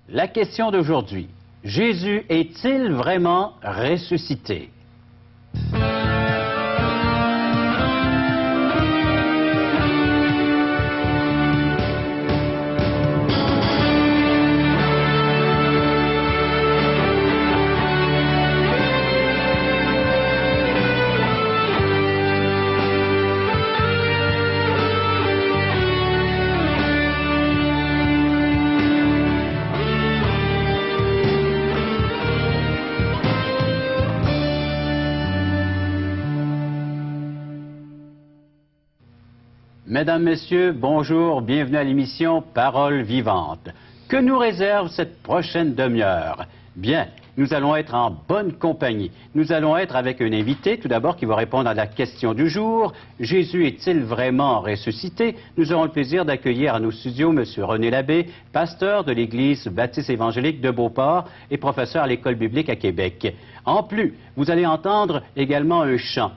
La question d'aujourd'hui, Jésus est-il vraiment ressuscité? Mesdames, Messieurs, bonjour, bienvenue à l'émission Parole vivante. Que nous réserve cette prochaine demi-heure? Bien, nous allons être en bonne compagnie. Nous allons être avec un invité, tout d'abord, qui va répondre à la question du jour. Jésus est-il vraiment ressuscité? Nous aurons le plaisir d'accueillir à nos studios M. René Labbé, pasteur de l'Église baptiste évangélique de Beauport et professeur à l'École biblique à Québec. En plus, vous allez entendre également un chant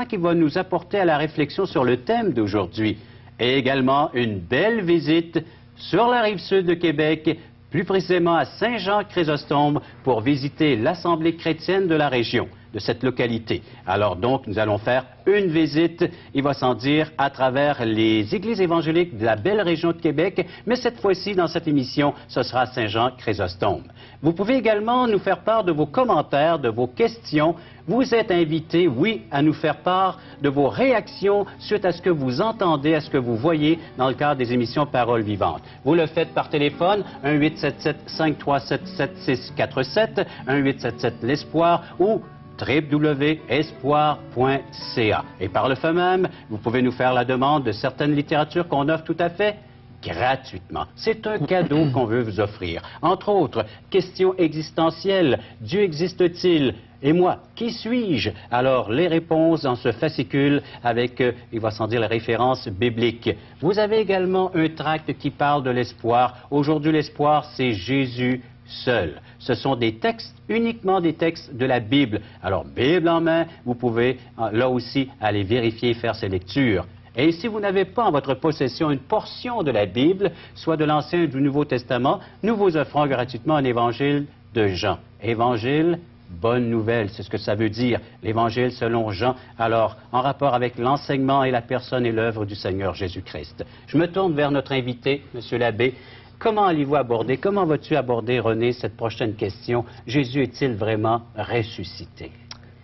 qui va nous apporter à la réflexion sur le thème d'aujourd'hui. Et également une belle visite sur la rive sud de Québec, plus précisément à Saint-Jean-Chrysostome, pour visiter l'Assemblée chrétienne de la région, de cette localité. Alors donc, nous allons faire une visite, il va sans dire, à travers les églises évangéliques de la belle région de Québec, mais cette fois-ci, dans cette émission, ce sera Saint-Jean-Chrysostome. Vous pouvez également nous faire part de vos commentaires, de vos questions. Vous êtes invités, oui, à nous faire part de vos réactions suite à ce que vous entendez, à ce que vous voyez dans le cadre des émissions Paroles vivantes. Vous le faites par téléphone, 1-877-537-7647, 1-877-l'Espoir ou www.espoir.ca. Et par le fait même, vous pouvez nous faire la demande de certaines littératures qu'on offre tout à fait gratuitement. C'est un cadeau qu'on veut vous offrir. Entre autres, questions existentielles. Dieu existe-t-il? Et moi, qui suis-je? Alors, les réponses dans ce fascicule avec, il va sans dire, les références bibliques. Vous avez également un tract qui parle de l'espoir. Aujourd'hui, l'espoir, c'est Jésus seul. Ce sont des textes, uniquement des textes de la Bible. Alors, Bible en main, vous pouvez là aussi aller vérifier et faire ces lectures. Et si vous n'avez pas en votre possession une portion de la Bible, soit de l'Ancien ou du Nouveau Testament, nous vous offrons gratuitement un évangile de Jean. Évangile, bonne nouvelle, c'est ce que ça veut dire, l'évangile selon Jean, alors en rapport avec l'enseignement et la personne et l'œuvre du Seigneur Jésus-Christ. Je me tourne vers notre invité, M. Labbé. Comment allez-vous aborder, comment vas-tu aborder, René, cette prochaine question? Jésus est-il vraiment ressuscité?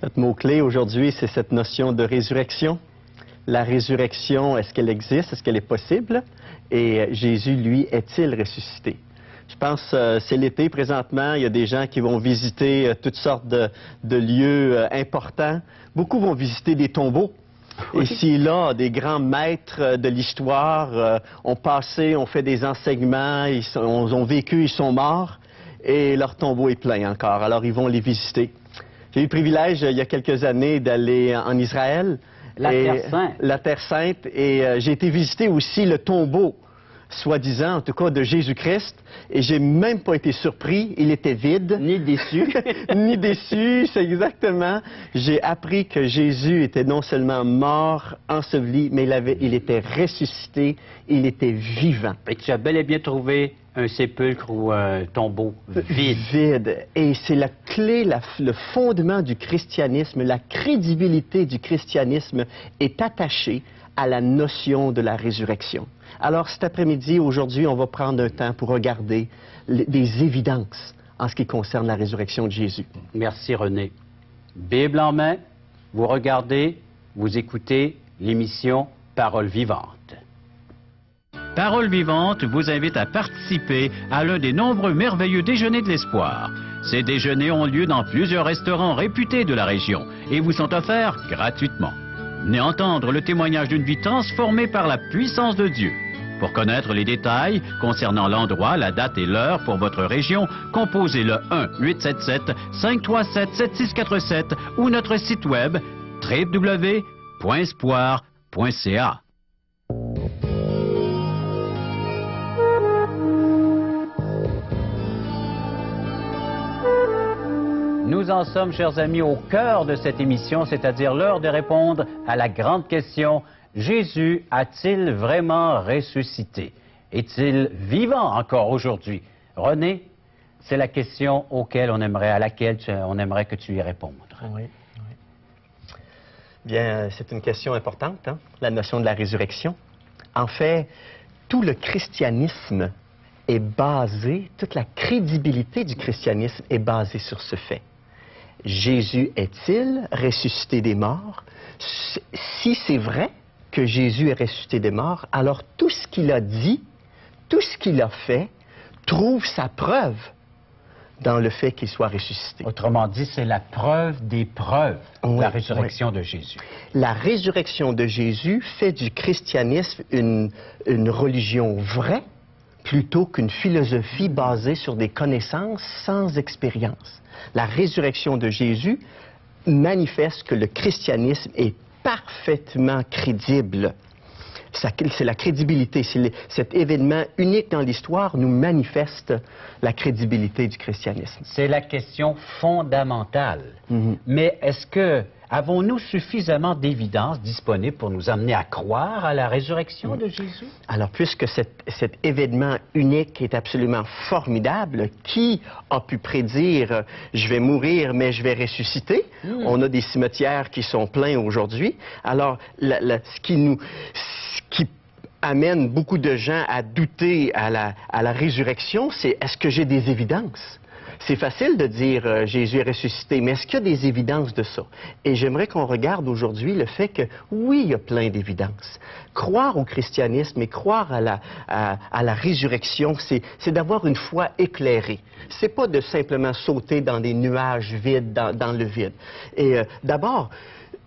Notre mot-clé aujourd'hui, c'est cette notion de résurrection. La résurrection, est-ce qu'elle existe? Est-ce qu'elle est possible? Et Jésus, lui, est-il ressuscité? Je pense que c'est l'été présentement. Il y a des gens qui vont visiter toutes sortes de lieux importants. Beaucoup vont visiter des tombeaux. Oui. Ici, là, des grands maîtres de l'histoire ont passé, ont fait des enseignements, ils ont vécu, ils sont morts, et leur tombeau est plein encore. Alors, ils vont les visiter. J'ai eu le privilège, il y a quelques années, d'aller en Israël. La Terre Sainte. La Terre Sainte. Et j'ai été visiter aussi le tombeau, soi-disant, en tout cas, de Jésus-Christ. Et j'ai même pas été surpris. Il était vide. Ni déçu. Ni déçu, c'est exactement. J'ai appris que Jésus était non seulement mort, enseveli, mais il était ressuscité. Il était vivant. Et tu as bel et bien trouvé un sépulcre ou un tombeau vide. Vide. Et c'est la clé, le fondement du christianisme, la crédibilité du christianisme est attachée à la notion de la résurrection. Alors cet après-midi, aujourd'hui, on va prendre un temps pour regarder des évidences en ce qui concerne la résurrection de Jésus. Merci René. Bible en main, vous regardez, vous écoutez l'émission Parole vivante. Parole vivante vous invite à participer à l'un des nombreux merveilleux déjeuners de l'espoir. Ces déjeuners ont lieu dans plusieurs restaurants réputés de la région et vous sont offerts gratuitement. Venez entendre le témoignage d'une vie transformée par la puissance de Dieu. Pour connaître les détails concernant l'endroit, la date et l'heure pour votre région, composez le 1-877-537-7647 ou notre site web www.espoir.ca. Nous en sommes, chers amis, au cœur de cette émission, c'est-à-dire l'heure de répondre à la grande question: Jésus a-t-il vraiment ressuscité? Est-il vivant encore aujourd'hui? René, C'est la question à laquelle on aimerait que tu y répondes. Oui. Bien, c'est une question importante, hein, la notion de la résurrection. En fait, tout le christianisme est basé, toute la crédibilité du christianisme est basée sur ce fait. Jésus est-il ressuscité des morts? Si c'est vrai que Jésus est ressuscité des morts, alors tout ce qu'il a dit, tout ce qu'il a fait, trouve sa preuve dans le fait qu'il soit ressuscité. Autrement dit, c'est la preuve des preuves, la résurrection de Jésus. La résurrection de Jésus fait du christianisme une religion vraie plutôt qu'une philosophie basée sur des connaissances sans expérience. La résurrection de Jésus manifeste que le christianisme est parfaitement crédible. C'est la crédibilité, cet événement unique dans l'histoire nous manifeste la crédibilité du christianisme. C'est la question fondamentale. Mais avons-nous suffisamment d'évidence disponible pour nous amener à croire à la résurrection de Jésus? Alors, puisque cet événement unique est absolument formidable, qui a pu prédire « je vais mourir, mais je vais ressusciter » On a des cimetières qui sont pleins aujourd'hui. Alors, ce qui amène beaucoup de gens à douter à la résurrection, c'est est-ce que j'ai des évidences? C'est facile de dire Jésus est ressuscité, mais est-ce qu'il y a des évidences de ça? Et j'aimerais qu'on regarde aujourd'hui le fait que, oui, il y a plein d'évidences. Croire au christianisme et croire à la résurrection, c'est d'avoir une foi éclairée. C'est pas de simplement sauter dans des nuages vides, dans le vide. Et d'abord,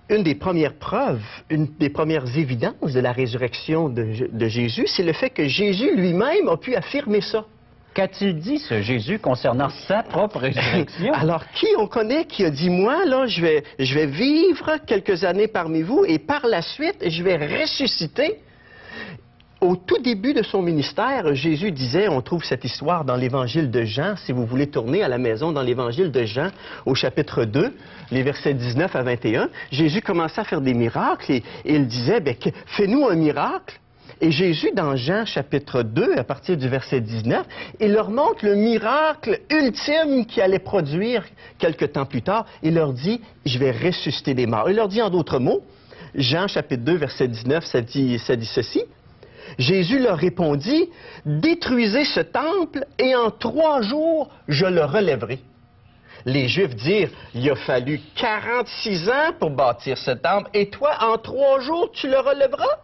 une des premières preuves, une des premières évidences de la résurrection de Jésus, c'est le fait que Jésus lui-même a pu affirmer ça. Qu'a-t-il dit, ce Jésus, concernant sa propre résurrection? Alors, qui on connaît qui a dit, moi, là, je vais vivre quelques années parmi vous et par la suite, je vais ressusciter? Au tout début de son ministère, Jésus disait, on trouve cette histoire dans l'Évangile de Jean, si vous voulez tourner à la maison dans l'Évangile de Jean, au chapitre 2, les versets 19 à 21, Jésus commençait à faire des miracles et il disait, fais-nous un miracle. Et Jésus, dans Jean chapitre 2, à partir du verset 19, il leur montre le miracle ultime qu'il allait produire quelque temps plus tard. Il leur dit, je vais ressusciter des morts. Il leur dit en d'autres mots, Jean chapitre 2, verset 19, ça dit ceci. Jésus leur répondit, détruisez ce temple et en 3 jours, je le relèverai. Les Juifs dirent, il a fallu 46 ans pour bâtir ce temple et toi, en 3 jours, tu le relèveras?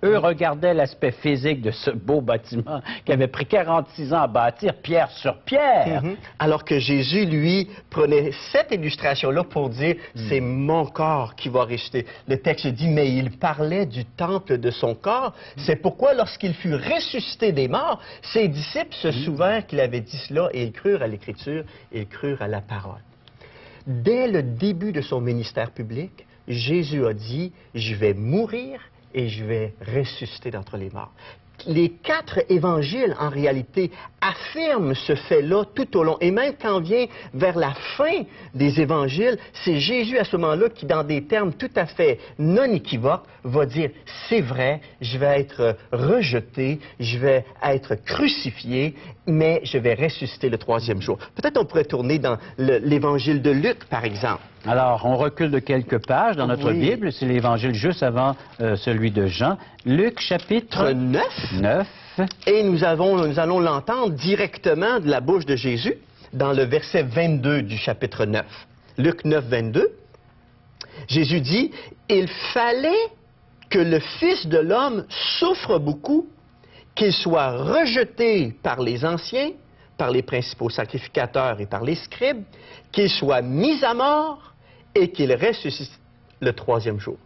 Eux regardaient l'aspect physique de ce beau bâtiment qui avait pris 46 ans à bâtir, pierre sur pierre. Alors que Jésus, lui, prenait cette illustration-là pour dire, c'est mon corps qui va ressusciter. Le texte dit, mais il parlait du temple de son corps. C'est pourquoi, lorsqu'il fut ressuscité des morts, ses disciples se souvinrent qu'il avait dit cela et ils crurent à l'Écriture, et ils crurent à la parole. Dès le début de son ministère public, Jésus a dit, je vais mourir et je vais ressusciter d'entre les morts. Les 4 évangiles, en réalité, affirment ce fait-là tout au long. Et même quand on vient vers la fin des évangiles, c'est Jésus à ce moment-là qui, dans des termes tout à fait non équivoques, va dire « c'est vrai, je vais être rejeté, je vais être crucifié, mais je vais ressusciter le 3e jour ». Peut-être on pourrait tourner dans l'évangile de Luc, par exemple. Alors, on recule de quelques pages dans notre Bible. C'est l'évangile juste avant celui de Jean. Luc, chapitre 9. Et nous allons l'entendre directement de la bouche de Jésus dans le verset 22 du chapitre 9. Luc 9, 22. Jésus dit, « Il fallait que le Fils de l'homme souffre beaucoup, qu'il soit rejeté par les anciens, par les principaux sacrificateurs et par les scribes, qu'il soit mis à mort et qu'il ressuscite le 3e jour. »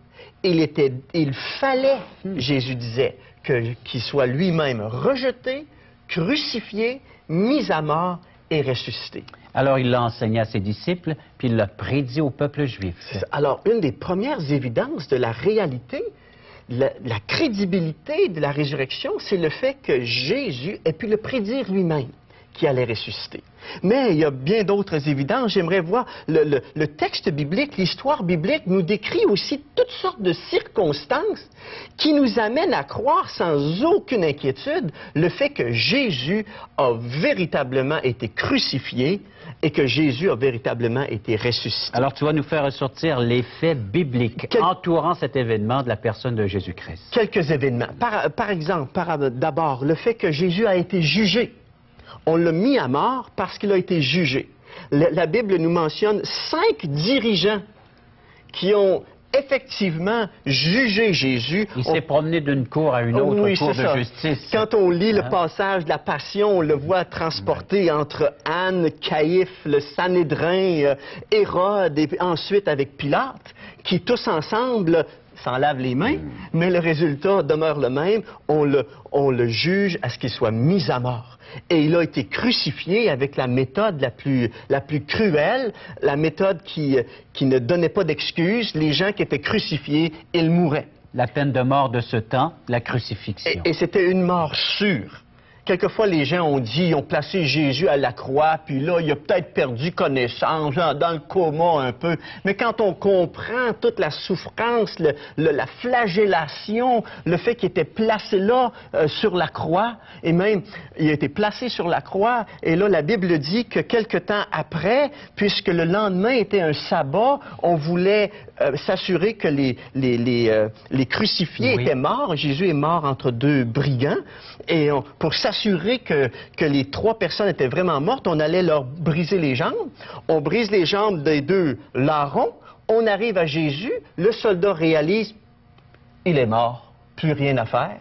Il fallait, Jésus disait, qu'il soit lui-même rejeté, crucifié, mis à mort et ressuscité. Alors il l'a enseigné à ses disciples, puis il l'a prédit au peuple juif. Alors, une des premières évidences de la réalité, la crédibilité de la résurrection, c'est le fait que Jésus ait pu le prédire lui-même. qui allait ressusciter. Mais il y a bien d'autres évidences. J'aimerais voir le texte biblique, l'histoire biblique nous décrit aussi toutes sortes de circonstances qui nous amènent à croire sans aucune inquiétude le fait que Jésus a véritablement été crucifié et que Jésus a véritablement été ressuscité. Alors, tu vas nous faire ressortir les faits bibliques entourant cet événement de la personne de Jésus-Christ. Quelques événements. Par exemple, d'abord, le fait que Jésus a été jugé. On l'a mis à mort parce qu'il a été jugé. La Bible nous mentionne 5 dirigeants qui ont effectivement jugé Jésus. Il s'est promené d'une cour à une autre oui, cour de ça. justice. Quand on lit le passage de la Passion, on le voit transporté entre Anne, Caïphe, le Sanhédrin, Hérode, et ensuite avec Pilate, qui tous ensemble s'en lavent les mains, mais le résultat demeure le même. On le juge à ce qu'il soit mis à mort. Et il a été crucifié avec la méthode la plus cruelle, la méthode qui ne donnait pas d'excuses. Les gens qui étaient crucifiés, ils mouraient. La peine de mort de ce temps, la crucifixion. Et c'était une mort sûre. Quelquefois, les gens ont dit, ils ont placé Jésus à la croix, puis là, il a peut-être perdu connaissance, genre dans le coma un peu. Mais quand on comprend toute la souffrance, la flagellation, le fait qu'il était placé là, sur la croix, et même, il a été placé sur la croix, et là, la Bible dit que quelque temps après, puisque le lendemain était un sabbat, on voulait s'assurer que les crucifiés étaient morts. Jésus est mort entre 2 brigands, et pour s'assurer que les 3 personnes étaient vraiment mortes, on allait leur briser les jambes. On brise les jambes des 2 larrons, on arrive à Jésus, le soldat réalise, il est mort, plus rien à faire.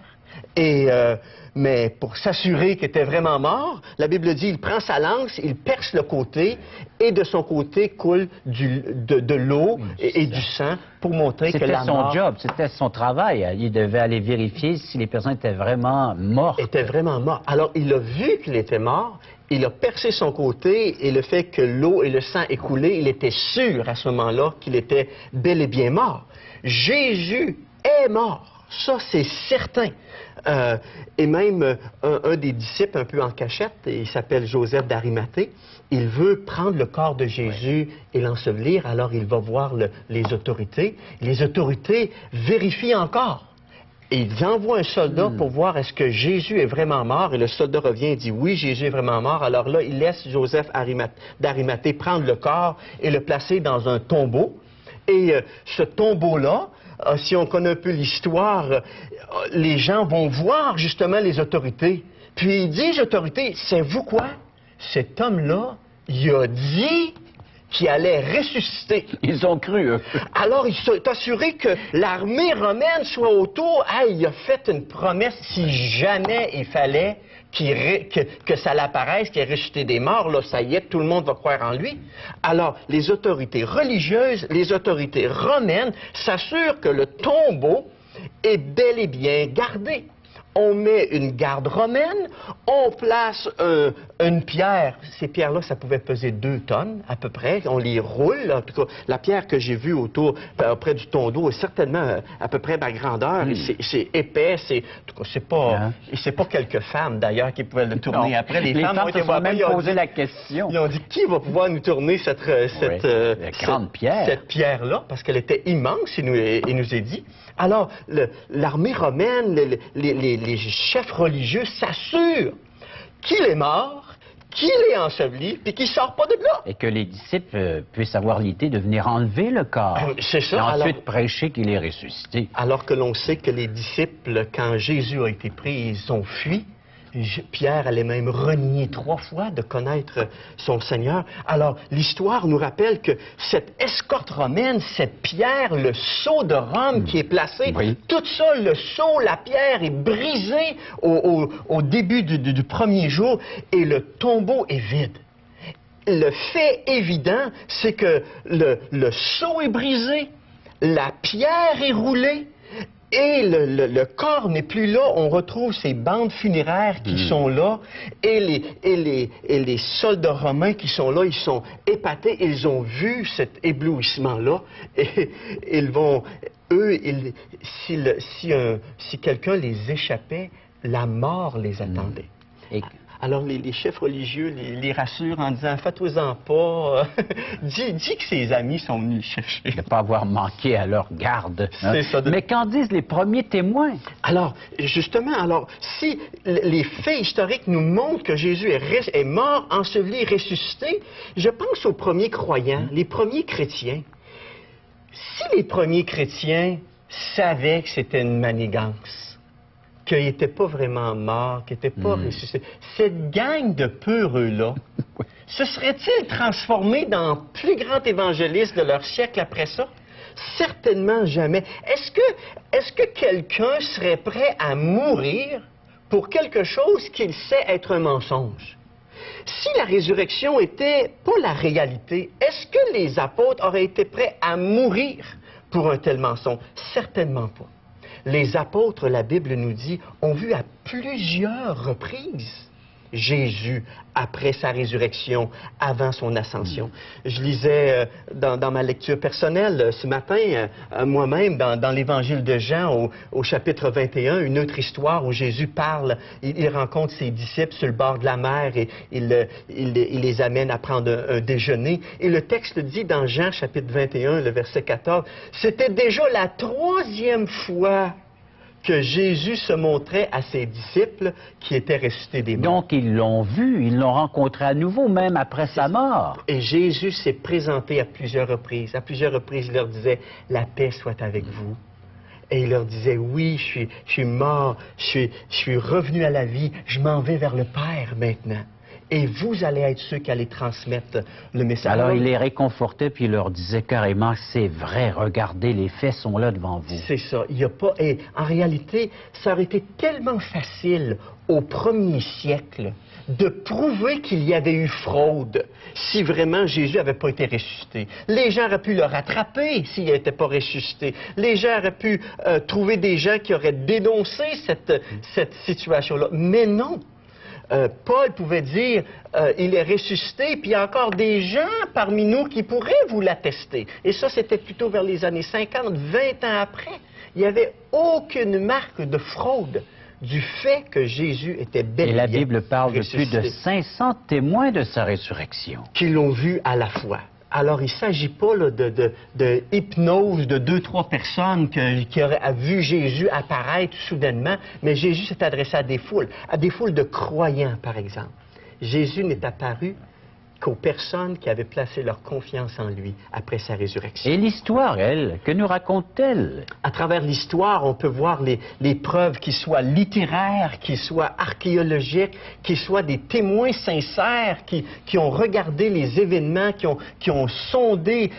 Mais pour s'assurer qu'il était vraiment mort, la Bible dit, il prend sa lance, il perce le côté, et de son côté coule de l'eau et du sang pour montrer que la mort... C'était son job, c'était son travail. Il devait aller vérifier si les personnes étaient vraiment mortes. Étaient vraiment mortes. Alors, il a vu qu'il était mort, il a percé son côté, et le fait que l'eau et le sang écoulaient, il était sûr à ce moment-là qu'il était bel et bien mort. Jésus est mort. Ça, c'est certain. Et même un des disciples, un peu en cachette, il s'appelle Joseph d'Arimathée, il veut prendre le corps de Jésus et l'ensevelir, alors il va voir les autorités. Les autorités vérifient encore. Et ils envoient un soldat pour voir est-ce que Jésus est vraiment mort. Et le soldat revient et dit oui, Jésus est vraiment mort. Alors là, il laisse Joseph d'Arimathée prendre le corps et le placer dans un tombeau. Et ce tombeau-là, si on connaît un peu l'histoire, les gens vont voir justement les autorités. Puis ils disent aux autorités, savez-vous quoi? Cet homme-là, il a dit qu'il allait ressusciter. Ils ont cru, eux. Alors, il s'est assuré que l'armée romaine soit autour. Hey, il a fait une promesse, si jamais il fallait que ça l'apparaisse, qu'il ait ressuscité des morts, là, ça y est, tout le monde va croire en lui. Alors, les autorités religieuses, les autorités romaines s'assurent que le tombeau est bel et bien gardé. On met une garde romaine, on place une pierre. Ces pierres-là, ça pouvait peser 2 tonnes à peu près. On les roule. En tout cas, la pierre que j'ai vue auprès du tombeau est certainement à peu près ma grandeur. C'est épais. C'est pas quelques femmes d'ailleurs qui pouvaient le tourner. Non. Après, les femmes ont été se sont même posé la question. Ils ont dit qui va pouvoir nous tourner cette grande pierre. Cette pierre-là, parce qu'elle était immense, il nous est dit. Alors, l'armée romaine, les chefs religieux s'assurent qu'il est mort, qu'il est enseveli, puis qu'il ne sort pas de là. Et que les disciples puissent avoir l'idée de venir enlever le corps. C'est ça. Et ensuite prêcher qu'il est ressuscité. Alors que l'on sait que les disciples, quand Jésus a été pris, ils ont fui. Pierre allait même renier 3 fois de connaître son Seigneur. Alors, l'histoire nous rappelle que cette escorte romaine, cette pierre, le sceau de Rome qui est placé, tout ça, le sceau, la pierre est brisée au début du premier jour et le tombeau est vide. Le fait évident, c'est que le sceau est brisé, la pierre est roulée, et le corps n'est plus là. On retrouve ces bandes funéraires qui sont là, et les soldats romains qui sont là, ils sont épatés, ils ont vu cet éblouissement-là, et ils vont, eux, si quelqu'un les échappait, la mort les attendait. Alors les chefs religieux les rassurent en disant « Faites-vous-en pas, dis que ses amis sont venus le chercher. » De ne pas avoir manqué à leur garde. Hein? C'est ça. Mais qu'en disent les premiers témoins? Alors, justement, si les faits historiques nous montrent que Jésus est mort, enseveli, ressuscité, je pense aux premiers croyants, les premiers chrétiens. Si les premiers chrétiens savaient que c'était une manigance, qu'il n'était pas vraiment mort, qu'il n'était pas ressuscité, cette gang de peureux-là, se serait-il transformé dans plus grand évangéliste de leur siècle après ça? Certainement jamais. Est-ce que quelqu'un serait prêt à mourir pour quelque chose qu'il sait être un mensonge? Si la résurrection était pas la réalité, est-ce que les apôtres auraient été prêts à mourir pour un tel mensonge? Certainement pas. Les apôtres, la Bible nous dit, ont vu à plusieurs reprises Jésus après sa résurrection, avant son ascension. Je lisais dans ma lecture personnelle ce matin, moi-même, dans l'Évangile de Jean, au chapitre 21, une autre histoire où Jésus parle, il rencontre ses disciples sur le bord de la mer et il les amène à prendre un déjeuner. Et le texte dit dans Jean, chapitre 21, le verset 14, « C'était déjà la 3e fois que Jésus se montrait à ses disciples qui étaient ressuscités des morts. » Donc, ils l'ont vu, ils l'ont rencontré à nouveau, même après sa mort. Et Jésus s'est présenté à plusieurs reprises. À plusieurs reprises, il leur disait « La paix soit avec vous ». Et il leur disait « Oui, je suis mort, je suis revenu à la vie, je m'en vais vers le Père maintenant. » Et vous allez être ceux qui allez transmettre le message. Alors, il les réconfortait, puis il leur disait carrément, c'est vrai, regardez, les faits sont là devant vous. C'est ça. Il y a pas... Et en réalité, ça aurait été tellement facile au 1er siècle de prouver qu'il y avait eu fraude si vraiment Jésus n'avait pas été ressuscité. Les gens auraient pu le rattraper s'il n'était pas ressuscité. Les gens auraient pu trouver des gens qui auraient dénoncé cette situation-là. Mais non. Paul pouvait dire il est ressuscité, puis il y a encore des gens parmi nous qui pourraient vous l'attester. Et ça, c'était plutôt vers les années 50, 20 ans après. Il n'y avait aucune marque de fraude du fait que Jésus était bel et bien Et la Bible parle de plus de ressuscité. 500 témoins de sa résurrection. Qui l'ont vu à la fois. Alors, il ne s'agit pas là, de hypnose de 2-3 personnes qui auraient vu Jésus apparaître soudainement, mais Jésus s'est adressé à des foules de croyants, par exemple. Jésus n'est apparu qu'aux personnes qui avaient placé leur confiance en lui après sa résurrection. Et l'histoire, elle, que nous raconte-t-elle? À travers l'histoire, on peut voir les preuves qui soient littéraires, qui soient archéologiques, qui soient des témoins sincères, qui ont regardé les événements, qui ont sondé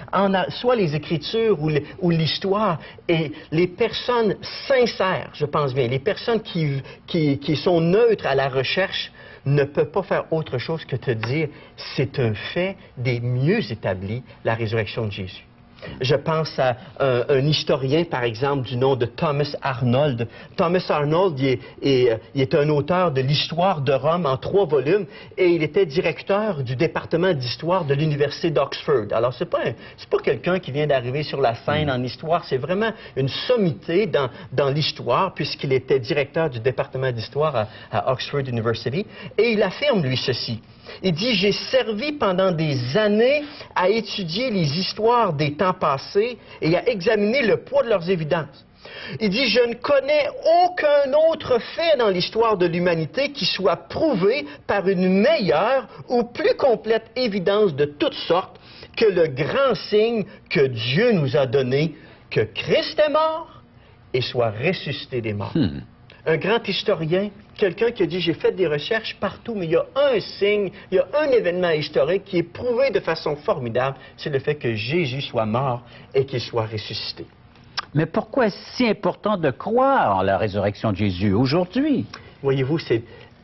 soit les Écritures ou l'histoire. Et les personnes sincères, je pense bien, les personnes qui sont neutres à la recherche, ne peut pas faire autre chose que te dire c'est un fait des mieux établis, la résurrection de Jésus. Je pense à un historien, par exemple, du nom de Thomas Arnold. Thomas Arnold, il est un auteur de l'histoire de Rome en 3 volumes et il était directeur du département d'histoire de l'université d'Oxford. Alors, c'est pas quelqu'un qui vient d'arriver sur la scène en histoire, c'est vraiment une sommité dans l'histoire puisqu'il était directeur du département d'histoire à Oxford University. Et il affirme, lui, ceci. Il dit « J'ai servi pendant des années à étudier les histoires des temps passés et à examiner le poids de leurs évidences. Il dit « Je ne connais aucun autre fait dans l'histoire de l'humanité qui soit prouvé par une meilleure ou plus complète évidence de toutes sortes que le grand signe que Dieu nous a donné, que Christ est mort et soit ressuscité des morts. » Un grand historien, quelqu'un qui a dit « J'ai fait des recherches partout, mais il y a un signe, il y a un événement historique qui est prouvé de façon formidable, c'est le fait que Jésus soit mort et qu'il soit ressuscité. » Mais pourquoi est-ce si important de croire en la résurrection de Jésus aujourd'hui? Voyez-vous,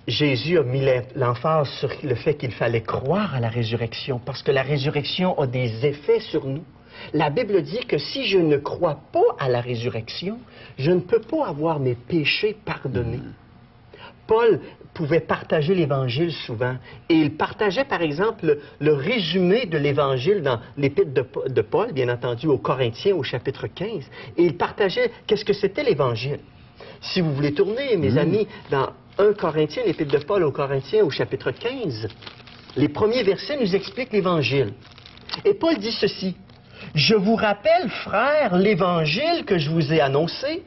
Jésus a mis l'emphase sur le fait qu'il fallait croire à la résurrection, parce que la résurrection a des effets sur nous. La Bible dit que si je ne crois pas à la résurrection, je ne peux pas avoir mes péchés pardonnés. Paul pouvait partager l'Évangile souvent. Et il partageait, par exemple, le résumé de l'Évangile dans l'Épître de Paul, bien entendu, aux Corinthiens, au chapitre 15. Et il partageait qu'est-ce que c'était l'Évangile. Si vous voulez tourner, mes amis, dans 1 Corinthiens, l'Épître de Paul aux Corinthiens au chapitre 15, les premiers versets nous expliquent l'Évangile. Et Paul dit ceci: « Je vous rappelle, frères, l'Évangile que je vous ai annoncé,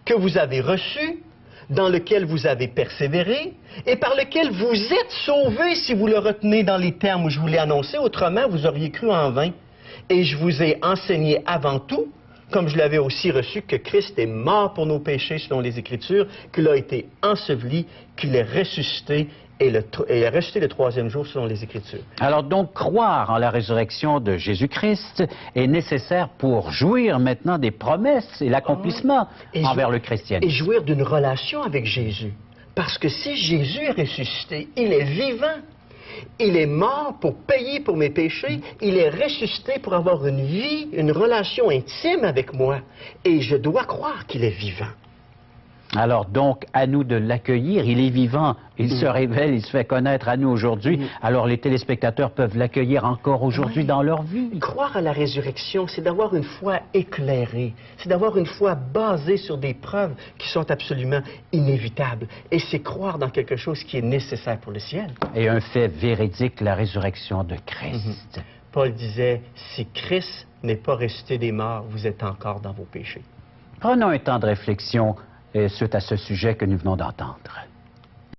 que vous avez reçu, dans lequel vous avez persévéré, et par lequel vous êtes sauvés si vous le retenez dans les termes où je vous l'ai annoncé, autrement vous auriez cru en vain. Et je vous ai enseigné avant tout, comme je l'avais aussi reçu, que Christ est mort pour nos péchés selon les Écritures, qu'il a été enseveli, qu'il est ressuscité, et est ressuscité le troisième jour selon les Écritures. » Alors donc, croire en la résurrection de Jésus-Christ est nécessaire pour jouir maintenant des promesses et l'accomplissement envers le christianisme. Et jouir d'une relation avec Jésus. Parce que si Jésus est ressuscité, il est vivant. Il est mort pour payer pour mes péchés. Il est ressuscité pour avoir une vie, une relation intime avec moi. Et je dois croire qu'il est vivant. Alors donc, à nous de l'accueillir. Il est vivant, il se révèle, il se fait connaître à nous aujourd'hui. Alors les téléspectateurs peuvent l'accueillir encore aujourd'hui dans leur vie. Croire à la résurrection, c'est d'avoir une foi éclairée. C'est d'avoir une foi basée sur des preuves qui sont absolument inévitables. Et c'est croire dans quelque chose qui est nécessaire pour le ciel. Et un fait véridique, la résurrection de Christ. Paul disait, si Christ n'est pas ressuscité des morts, vous êtes encore dans vos péchés. Prenons un temps de réflexion suite à ce sujet que nous venons d'entendre.